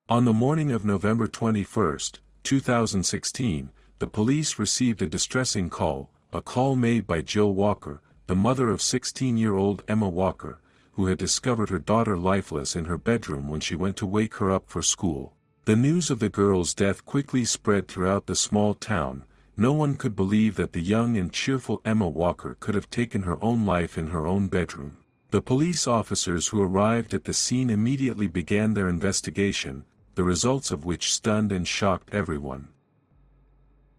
On the morning of November 21, 2016, the police received a distressing call, a call made by Jill Walker, the mother of 16-year-old Emma Walker, who had discovered her daughter lifeless in her bedroom when she went to wake her up for school. The news of the girl's death quickly spread throughout the small town. No one could believe that the young and cheerful Emma Walker could have taken her own life in her own bedroom. The police officers who arrived at the scene immediately began their investigation, the results of which stunned and shocked everyone.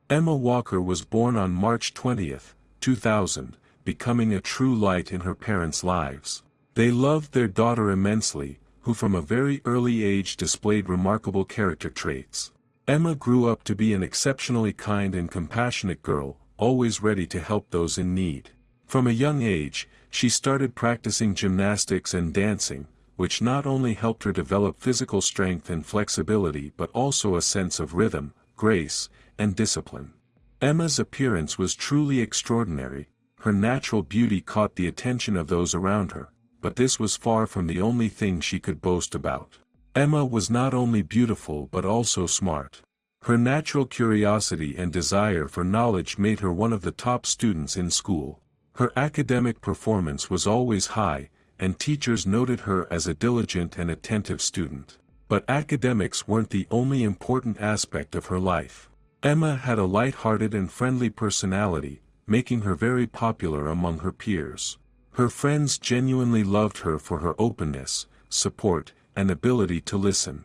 Emma Walker was born on March 20, 2000, becoming a true light in her parents' lives. They loved their daughter immensely, who from a very early age displayed remarkable character traits. Emma grew up to be an exceptionally kind and compassionate girl, always ready to help those in need. From a young age, she started practicing gymnastics and dancing, which not only helped her develop physical strength and flexibility but also a sense of rhythm, grace, and discipline. Emma's appearance was truly extraordinary. Her natural beauty caught the attention of those around her, but this was far from the only thing she could boast about. Emma was not only beautiful but also smart. Her natural curiosity and desire for knowledge made her one of the top students in school. Her academic performance was always high, and teachers noted her as a diligent and attentive student. But academics weren't the only important aspect of her life. Emma had a light-hearted and friendly personality, making her very popular among her peers. Her friends genuinely loved her for her openness, support, and ability to listen.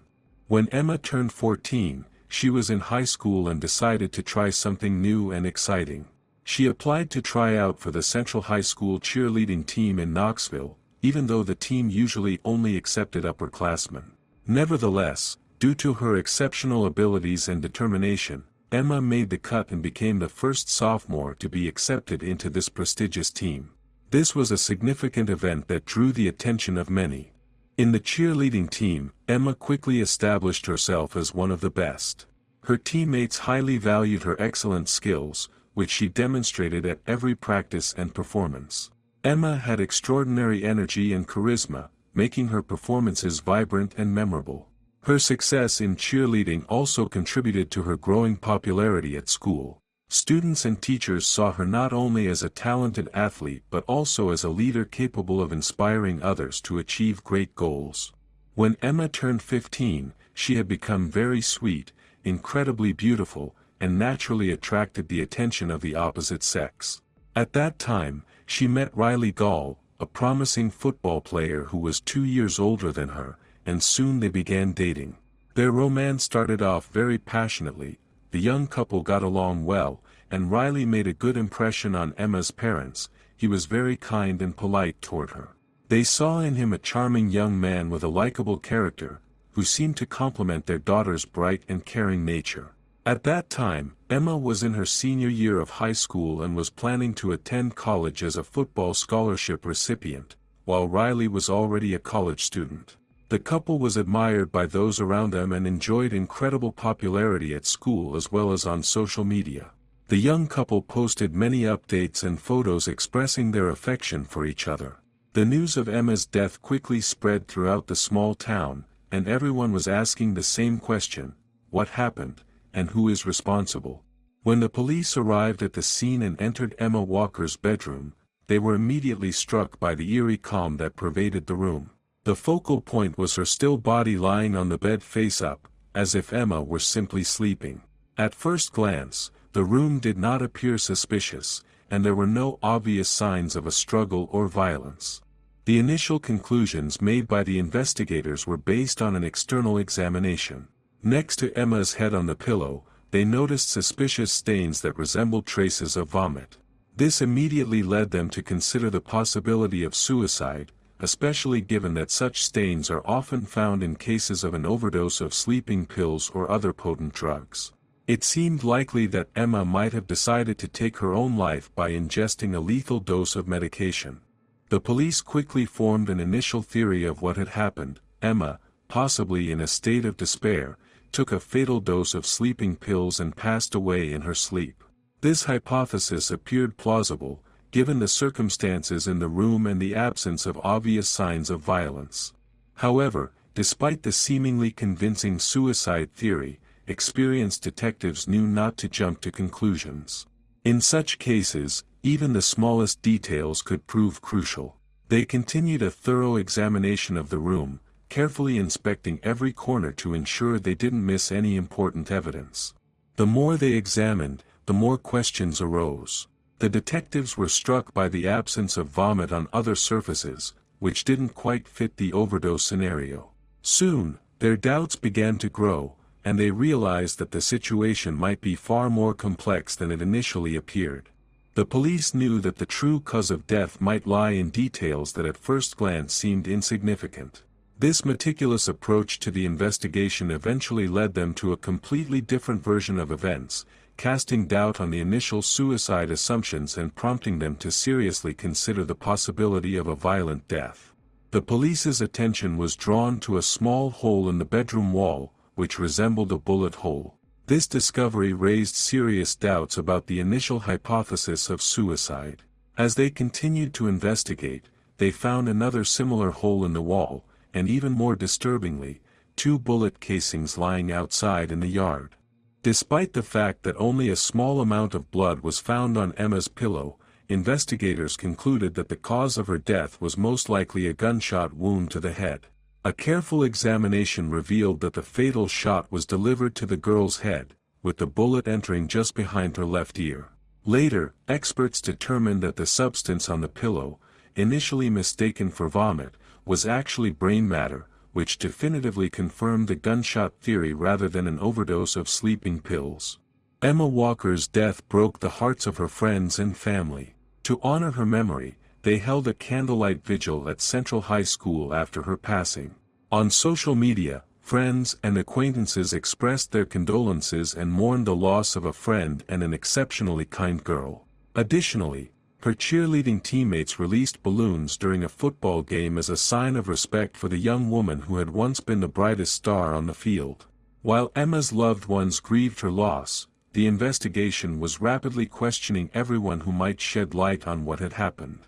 When Emma turned 14, she was in high school and decided to try something new and exciting. She applied to try out for the Central High School cheerleading team in Knoxville, even though the team usually only accepted upperclassmen. Nevertheless, due to her exceptional abilities and determination, Emma made the cut and became the first sophomore to be accepted into this prestigious team. This was a significant event that drew the attention of many. In the cheerleading team, Emma quickly established herself as one of the best. Her teammates highly valued her excellent skills, which she demonstrated at every practice and performance. Emma had extraordinary energy and charisma, making her performances vibrant and memorable. Her success in cheerleading also contributed to her growing popularity at school. Students and teachers saw her not only as a talented athlete but also as a leader capable of inspiring others to achieve great goals. When Emma turned 15, she had become very sweet, incredibly beautiful, and naturally attracted the attention of the opposite sex. At that time, she met Riley Gall, a promising football player who was 2 years older than her, and soon they began dating. Their romance started off very passionately. The young couple got along well, and Riley made a good impression on Emma's parents. He was very kind and polite toward her. They saw in him a charming young man with a likable character, who seemed to complement their daughter's bright and caring nature. At that time, Emma was in her senior year of high school and was planning to attend college as a football scholarship recipient, while Riley was already a college student. The couple was admired by those around them and enjoyed incredible popularity at school as well as on social media. The young couple posted many updates and photos expressing their affection for each other. The news of Emma's death quickly spread throughout the small town, and everyone was asking the same question: what happened, and who is responsible? When the police arrived at the scene and entered Emma Walker's bedroom, they were immediately struck by the eerie calm that pervaded the room. The focal point was her still body lying on the bed face up, as if Emma were simply sleeping. At first glance, the room did not appear suspicious, and there were no obvious signs of a struggle or violence. The initial conclusions made by the investigators were based on an external examination. Next to Emma's head on the pillow, they noticed suspicious stains that resembled traces of vomit. This immediately led them to consider the possibility of suicide, especially given that such stains are often found in cases of an overdose of sleeping pills or other potent drugs. It seemed likely that Emma might have decided to take her own life by ingesting a lethal dose of medication. The police quickly formed an initial theory of what had happened. Emma, possibly in a state of despair, took a fatal dose of sleeping pills and passed away in her sleep. This hypothesis appeared plausible, given the circumstances in the room and the absence of obvious signs of violence. However, Despite the seemingly convincing suicide theory, experienced detectives knew not to jump to conclusions. In such cases, even the smallest details could prove crucial. They continued a thorough examination of the room, carefully inspecting every corner to ensure they didn't miss any important evidence. The more they examined, the more questions arose. The detectives were struck by the absence of vomit on other surfaces, which didn't quite fit the overdose scenario. Soon, their doubts began to grow, and they realized that the situation might be far more complex than it initially appeared. The police knew that the true cause of death might lie in details that at first glance seemed insignificant. This meticulous approach to the investigation eventually led them to a completely different version of events, casting doubt on the initial suicide assumptions and prompting them to seriously consider the possibility of a violent death. The police's attention was drawn to a small hole in the bedroom wall, which resembled a bullet hole. This discovery raised serious doubts about the initial hypothesis of suicide. As they continued to investigate, they found another similar hole in the wall, and even more disturbingly, 2 bullet casings lying outside in the yard. Despite the fact that only a small amount of blood was found on Emma's pillow, investigators concluded that the cause of her death was most likely a gunshot wound to the head. A careful examination revealed that the fatal shot was delivered to the girl's head, with the bullet entering just behind her left ear. Later, experts determined that the substance on the pillow, initially mistaken for vomit, was actually brain matter, which definitively confirmed the gunshot theory rather than an overdose of sleeping pills. Emma Walker's death broke the hearts of her friends and family. To honor her memory, they held a candlelight vigil at Central High School after her passing. On social media, friends and acquaintances expressed their condolences and mourned the loss of a friend and an exceptionally kind girl. Additionally, her cheerleading teammates released balloons during a football game as a sign of respect for the young woman who had once been the brightest star on the field. While Emma's loved ones grieved her loss, the investigation was rapidly questioning everyone who might shed light on what had happened.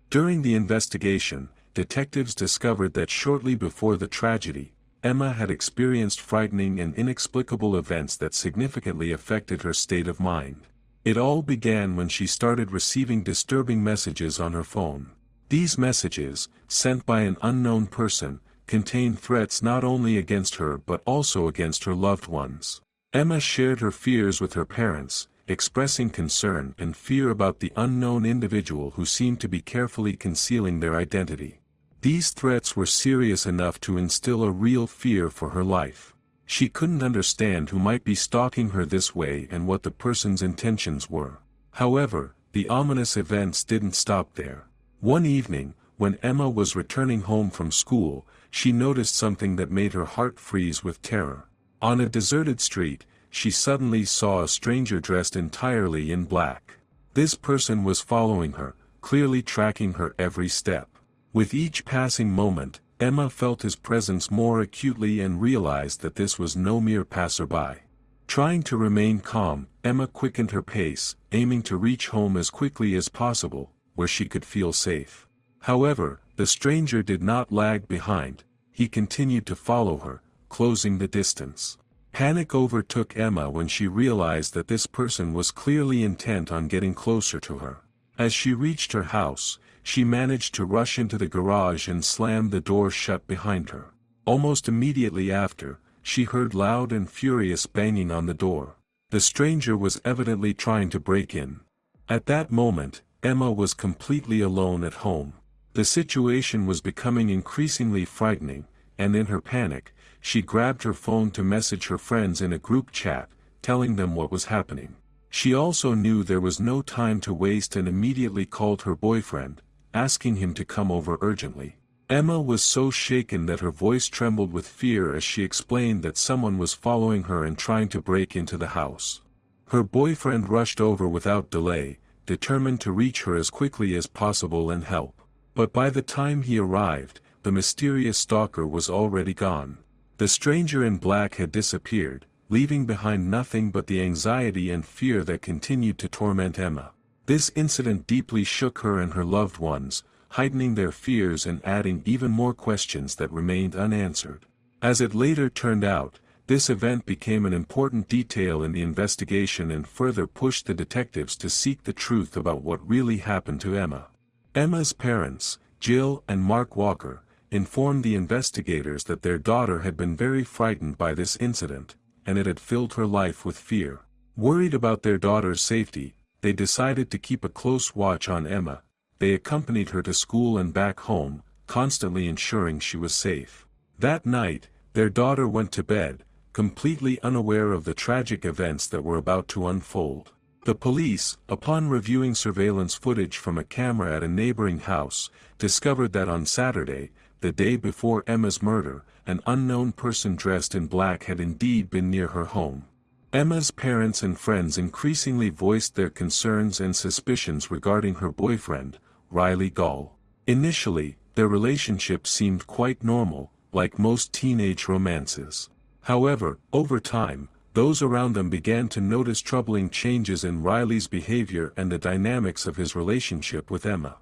During the investigation, detectives discovered that shortly before the tragedy, Emma had experienced frightening and inexplicable events that significantly affected her state of mind. It all began when she started receiving disturbing messages on her phone. These messages, sent by an unknown person, contained threats not only against her but also against her loved ones. Emma shared her fears with her parents, expressing concern and fear about the unknown individual who seemed to be carefully concealing their identity. These threats were serious enough to instill a real fear for her life. She couldn't understand who might be stalking her this way and what the person's intentions were. However, the ominous events didn't stop there. One evening, when Emma was returning home from school, she noticed something that made her heart freeze with terror. On a deserted street, she suddenly saw a stranger dressed entirely in black. This person was following her, clearly tracking her every step. With each passing moment, Emma felt his presence more acutely and realized that this was no mere passerby. Trying to remain calm, Emma quickened her pace, aiming to reach home as quickly as possible, where she could feel safe. However, the stranger did not lag behind. He continued to follow her, closing the distance. Panic overtook Emma when she realized that this person was clearly intent on getting closer to her. As she reached her house, she managed to rush into the garage and slammed the door shut behind her. Almost immediately after, she heard loud and furious banging on the door. The stranger was evidently trying to break in. At that moment, Emma was completely alone at home. The situation was becoming increasingly frightening, and in her panic, she grabbed her phone to message her friends in a group chat, telling them what was happening. She also knew there was no time to waste and immediately called her boyfriend, asking him to come over urgently. Emma was so shaken that her voice trembled with fear as she explained that someone was following her and trying to break into the house. Her boyfriend rushed over without delay, determined to reach her as quickly as possible and help. But by the time he arrived, the mysterious stalker was already gone. The stranger in black had disappeared, leaving behind nothing but the anxiety and fear that continued to torment Emma. This incident deeply shook her and her loved ones, heightening their fears and adding even more questions that remained unanswered. As it later turned out, this event became an important detail in the investigation and further pushed the detectives to seek the truth about what really happened to Emma. Emma's parents, Jill and Mark Walker, informed the investigators that their daughter had been very frightened by this incident, and it had filled her life with fear. Worried about their daughter's safety, they decided to keep a close watch on Emma. They accompanied her to school and back home, constantly ensuring she was safe. That night, their daughter went to bed, completely unaware of the tragic events that were about to unfold. The police, upon reviewing surveillance footage from a camera at a neighboring house, discovered that on Saturday, the day before Emma's murder, an unknown person dressed in black had indeed been near her home. Emma's parents and friends increasingly voiced their concerns and suspicions regarding her boyfriend, Riley Gall. Initially, their relationship seemed quite normal, like most teenage romances. However, over time, those around them began to notice troubling changes in Riley's behavior and the dynamics of his relationship with Emma.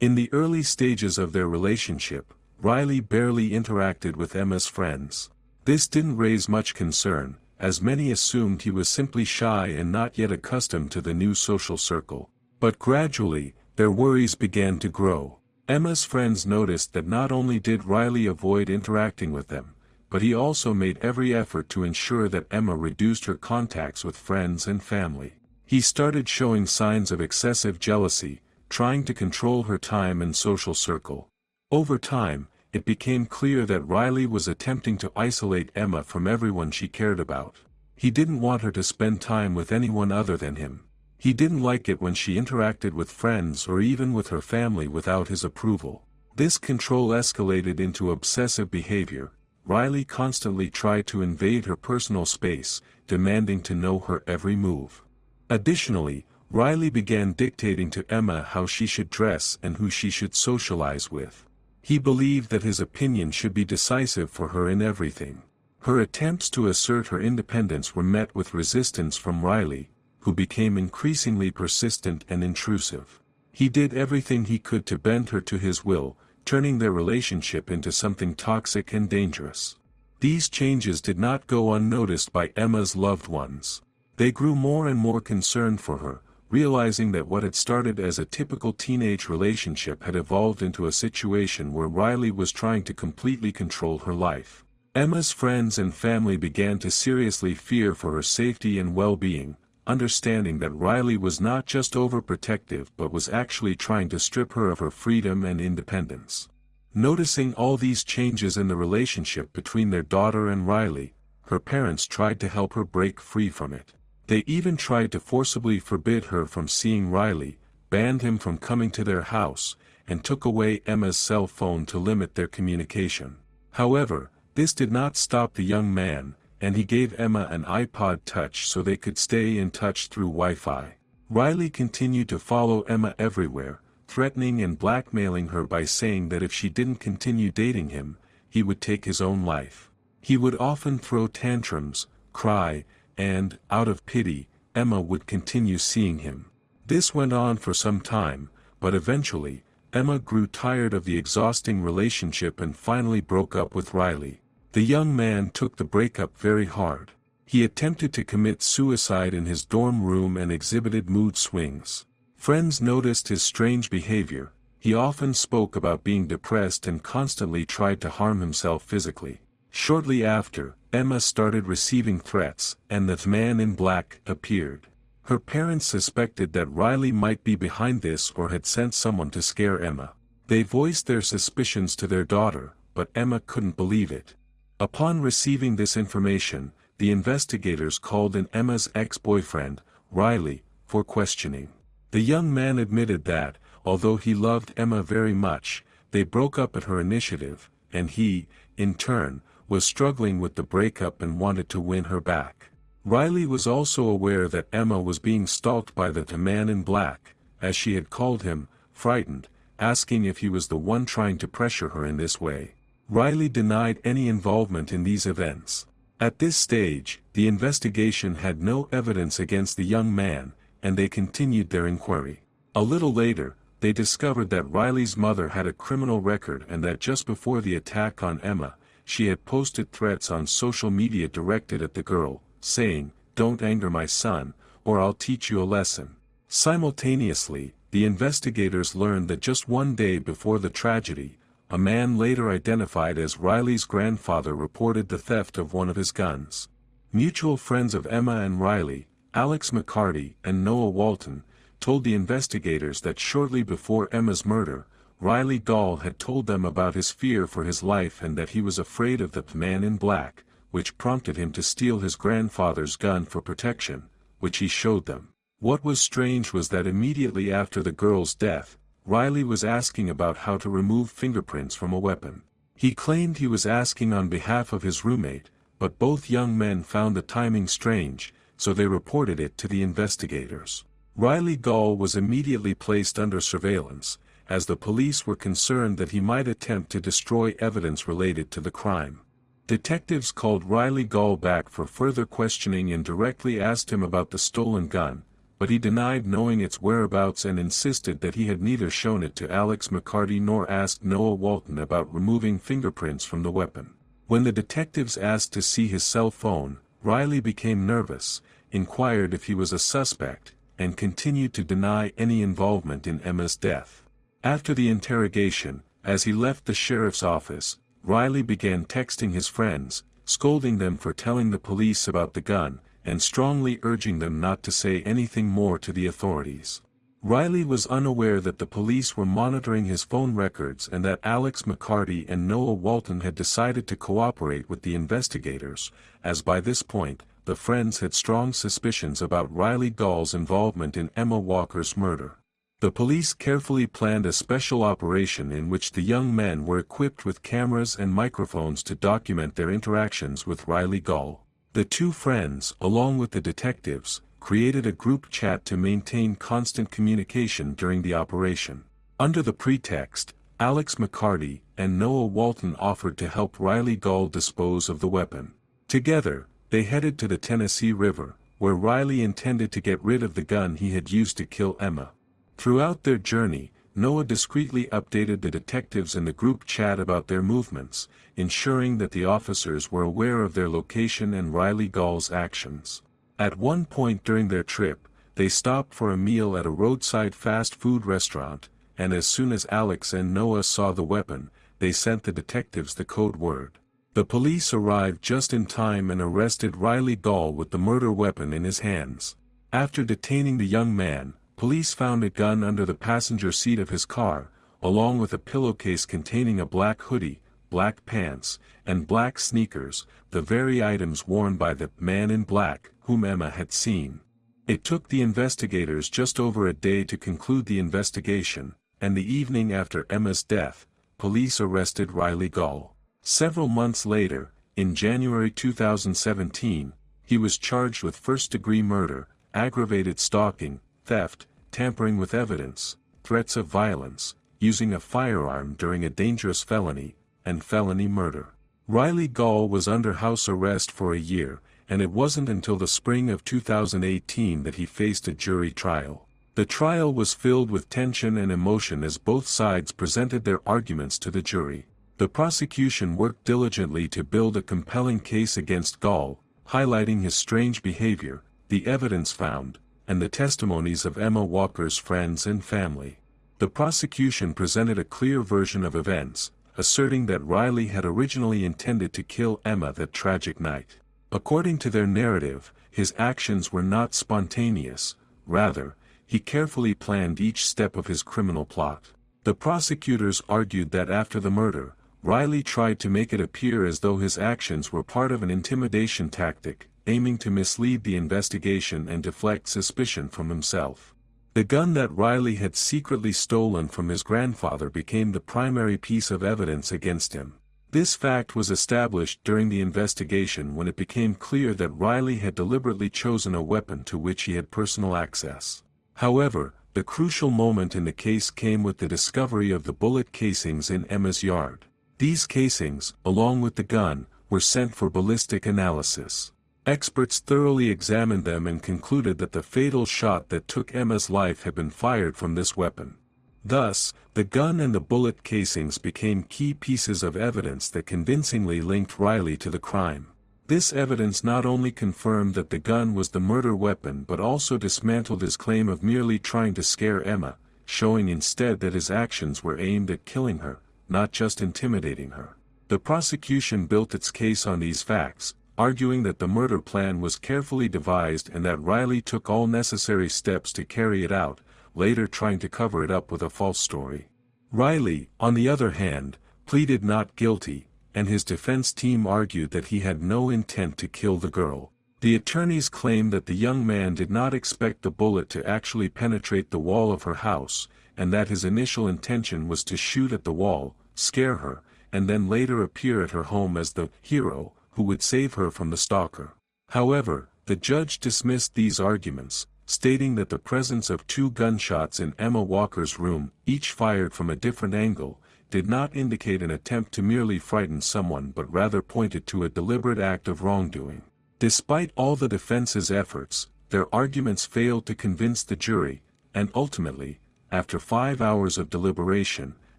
In the early stages of their relationship, Riley barely interacted with Emma's friends. This didn't raise much concern, as many assumed he was simply shy and not yet accustomed to the new social circle. But gradually, their worries began to grow. Emma's friends noticed that not only did Riley avoid interacting with them, but he also made every effort to ensure that Emma reduced her contacts with friends and family. He started showing signs of excessive jealousy, trying to control her time and social circle. Over time, it became clear that Riley was attempting to isolate Emma from everyone she cared about. He didn't want her to spend time with anyone other than him. He didn't like it when she interacted with friends or even with her family without his approval. This control escalated into obsessive behavior. Riley constantly tried to invade her personal space, demanding to know her every move. Additionally, Riley began dictating to Emma how she should dress and who she should socialize with. He believed that his opinion should be decisive for her in everything. Her attempts to assert her independence were met with resistance from Riley, who became increasingly persistent and intrusive. He did everything he could to bend her to his will, turning their relationship into something toxic and dangerous. These changes did not go unnoticed by Emma's loved ones. They grew more and more concerned for her, realizing that what had started as a typical teenage relationship had evolved into a situation where Riley was trying to completely control her life. Emma's friends and family began to seriously fear for her safety and well-being, understanding that Riley was not just overprotective but was actually trying to strip her of her freedom and independence. Noticing all these changes in the relationship between their daughter and Riley, her parents tried to help her break free from it. They even tried to forcibly forbid her from seeing Riley, banned him from coming to their house, and took away Emma's cell phone to limit their communication. However, this did not stop the young man, and he gave Emma an iPod Touch so they could stay in touch through Wi-Fi. Riley continued to follow Emma everywhere, threatening and blackmailing her by saying that if she didn't continue dating him, he would take his own life. He would often throw tantrums, cry, and, out of pity, Emma would continue seeing him. This went on for some time, but eventually, Emma grew tired of the exhausting relationship and finally broke up with Riley. The young man took the breakup very hard. He attempted to commit suicide in his dorm room and exhibited mood swings. Friends noticed his strange behavior. He often spoke about being depressed and constantly tried to harm himself physically. Shortly after, Emma started receiving threats, and the man in black appeared. Her parents suspected that Riley might be behind this or had sent someone to scare Emma. They voiced their suspicions to their daughter, but Emma couldn't believe it. Upon receiving this information, the investigators called in Emma's ex-boyfriend, Riley, for questioning. The young man admitted that, although he loved Emma very much, they broke up at her initiative, and he, in turn, was struggling with the breakup and wanted to win her back. Riley was also aware that Emma was being stalked by the man in black, as she had called him, frightened, asking if he was the one trying to pressure her in this way. Riley denied any involvement in these events. At this stage, the investigation had no evidence against the young man, and they continued their inquiry. A little later, they discovered that Riley's mother had a criminal record and that just before the attack on Emma, she had posted threats on social media directed at the girl, saying, "Don't anger my son, or I'll teach you a lesson." Simultaneously, the investigators learned that just one day before the tragedy, a man later identified as Riley's grandfather reported the theft of one of his guns. Mutual friends of Emma and Riley, Alex McCarty and Noah Walton, told the investigators that shortly before Emma's murder, Riley Gall had told them about his fear for his life and that he was afraid of the man in black, which prompted him to steal his grandfather's gun for protection, which he showed them. What was strange was that immediately after the girl's death, Riley was asking about how to remove fingerprints from a weapon. He claimed he was asking on behalf of his roommate, but both young men found the timing strange, so they reported it to the investigators. Riley Gall was immediately placed under surveillance, as the police were concerned that he might attempt to destroy evidence related to the crime. Detectives called Riley Gall back for further questioning and directly asked him about the stolen gun, but he denied knowing its whereabouts and insisted that he had neither shown it to Alex McCarty nor asked Noah Walton about removing fingerprints from the weapon. When the detectives asked to see his cell phone, Riley became nervous, inquired if he was a suspect, and continued to deny any involvement in Emma's death. After the interrogation, as he left the sheriff's office, Riley began texting his friends, scolding them for telling the police about the gun, and strongly urging them not to say anything more to the authorities. Riley was unaware that the police were monitoring his phone records and that Alex McCarty and Noah Walton had decided to cooperate with the investigators, as by this point, the friends had strong suspicions about Riley Gall's involvement in Emma Walker's murder. The police carefully planned a special operation in which the young men were equipped with cameras and microphones to document their interactions with Riley Gall. The two friends, along with the detectives, created a group chat to maintain constant communication during the operation. Under the pretext, Alex McCarty and Noah Walton offered to help Riley Gall dispose of the weapon. Together, they headed to the Tennessee River, where Riley intended to get rid of the gun he had used to kill Emma. Throughout their journey, Noah discreetly updated the detectives in the group chat about their movements, ensuring that the officers were aware of their location and Riley Gall's actions. At one point during their trip, they stopped for a meal at a roadside fast food restaurant, and as soon as Alex and Noah saw the weapon, they sent the detectives the code word. The police arrived just in time and arrested Riley Gall with the murder weapon in his hands. After detaining the young man, police found a gun under the passenger seat of his car, along with a pillowcase containing a black hoodie, black pants, and black sneakers, the very items worn by the man in black, whom Emma had seen. It took the investigators just over a day to conclude the investigation, and the evening after Emma's death, police arrested Riley Gall. Several months later, in January 2017, he was charged with first-degree murder, aggravated stalking, theft, tampering with evidence, threats of violence, using a firearm during a dangerous felony, and felony murder. Riley Gall was under house arrest for a year, and it wasn't until the spring of 2018 that he faced a jury trial. The trial was filled with tension and emotion as both sides presented their arguments to the jury. The prosecution worked diligently to build a compelling case against Gall, highlighting his strange behavior, the evidence found, and the testimonies of Emma Walker's friends and family. The prosecution presented a clear version of events, asserting that Riley had originally intended to kill Emma that tragic night. According to their narrative, his actions were not spontaneous, rather, he carefully planned each step of his criminal plot. The prosecutors argued that after the murder, Riley tried to make it appear as though his actions were part of an intimidation tactic, aiming to mislead the investigation and deflect suspicion from himself. The gun that Riley had secretly stolen from his grandfather became the primary piece of evidence against him. This fact was established during the investigation when it became clear that Riley had deliberately chosen a weapon to which he had personal access. However, the crucial moment in the case came with the discovery of the bullet casings in Emma's yard. These casings, along with the gun, were sent for ballistic analysis. Experts thoroughly examined them and concluded that the fatal shot that took Emma's life had been fired from this weapon. Thus, the gun and the bullet casings became key pieces of evidence that convincingly linked Riley to the crime. This evidence not only confirmed that the gun was the murder weapon but also dismantled his claim of merely trying to scare Emma, showing instead that his actions were aimed at killing her, not just intimidating her. The prosecution built its case on these facts, arguing that the murder plan was carefully devised and that Riley took all necessary steps to carry it out, later trying to cover it up with a false story. Riley, on the other hand, pleaded not guilty, and his defense team argued that he had no intent to kill the girl. The attorneys claimed that the young man did not expect the bullet to actually penetrate the wall of her house, and that his initial intention was to shoot at the wall, scare her, and then later appear at her home as the hero who would save her from the stalker. However, the judge dismissed these arguments, stating that the presence of 2 gunshots in Emma Walker's room, each fired from a different angle, did not indicate an attempt to merely frighten someone but rather pointed to a deliberate act of wrongdoing. Despite all the defense's efforts, their arguments failed to convince the jury, and ultimately, after 5 hours of deliberation,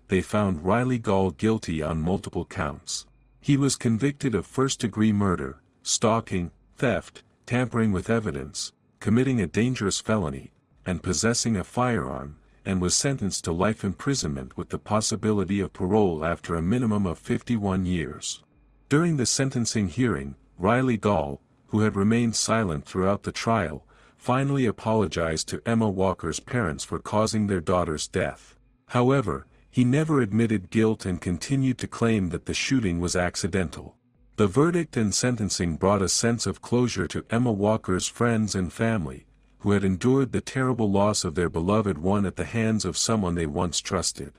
they found Riley Gall guilty on multiple counts. He was convicted of first-degree murder, stalking, theft, tampering with evidence, committing a dangerous felony, and possessing a firearm, and was sentenced to life imprisonment with the possibility of parole after a minimum of 51 years. During the sentencing hearing, Riley Gall, who had remained silent throughout the trial, finally apologized to Emma Walker's parents for causing their daughter's death. However, he never admitted guilt and continued to claim that the shooting was accidental. The verdict and sentencing brought a sense of closure to Emma Walker's friends and family, who had endured the terrible loss of their beloved one at the hands of someone they once trusted.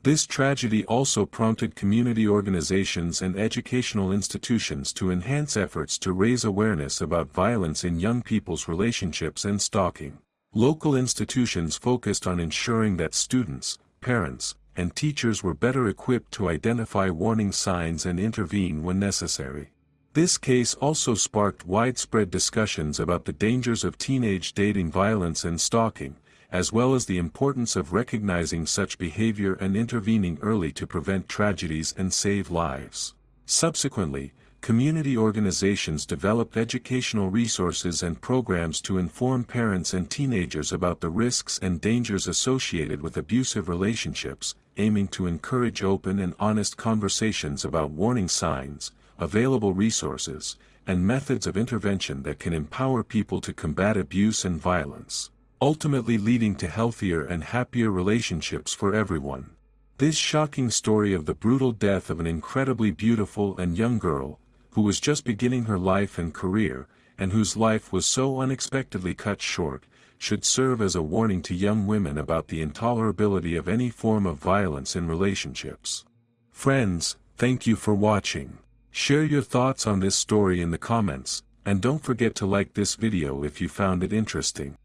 This tragedy also prompted community organizations and educational institutions to enhance efforts to raise awareness about violence in young people's relationships and stalking. Local institutions focused on ensuring that students, parents, and teachers were better equipped to identify warning signs and intervene when necessary. This case also sparked widespread discussions about the dangers of teenage dating violence and stalking, as well as the importance of recognizing such behavior and intervening early to prevent tragedies and save lives. Subsequently, community organizations developed educational resources and programs to inform parents and teenagers about the risks and dangers associated with abusive relationships, aiming to encourage open and honest conversations about warning signs, available resources, and methods of intervention that can empower people to combat abuse and violence, ultimately leading to healthier and happier relationships for everyone. This shocking story of the brutal death of an incredibly beautiful and young girl, who was just beginning her life and career, and whose life was so unexpectedly cut short, should serve as a warning to young women about the intolerability of any form of violence in relationships. Friends, thank you for watching. Share your thoughts on this story in the comments, and don't forget to like this video if you found it interesting.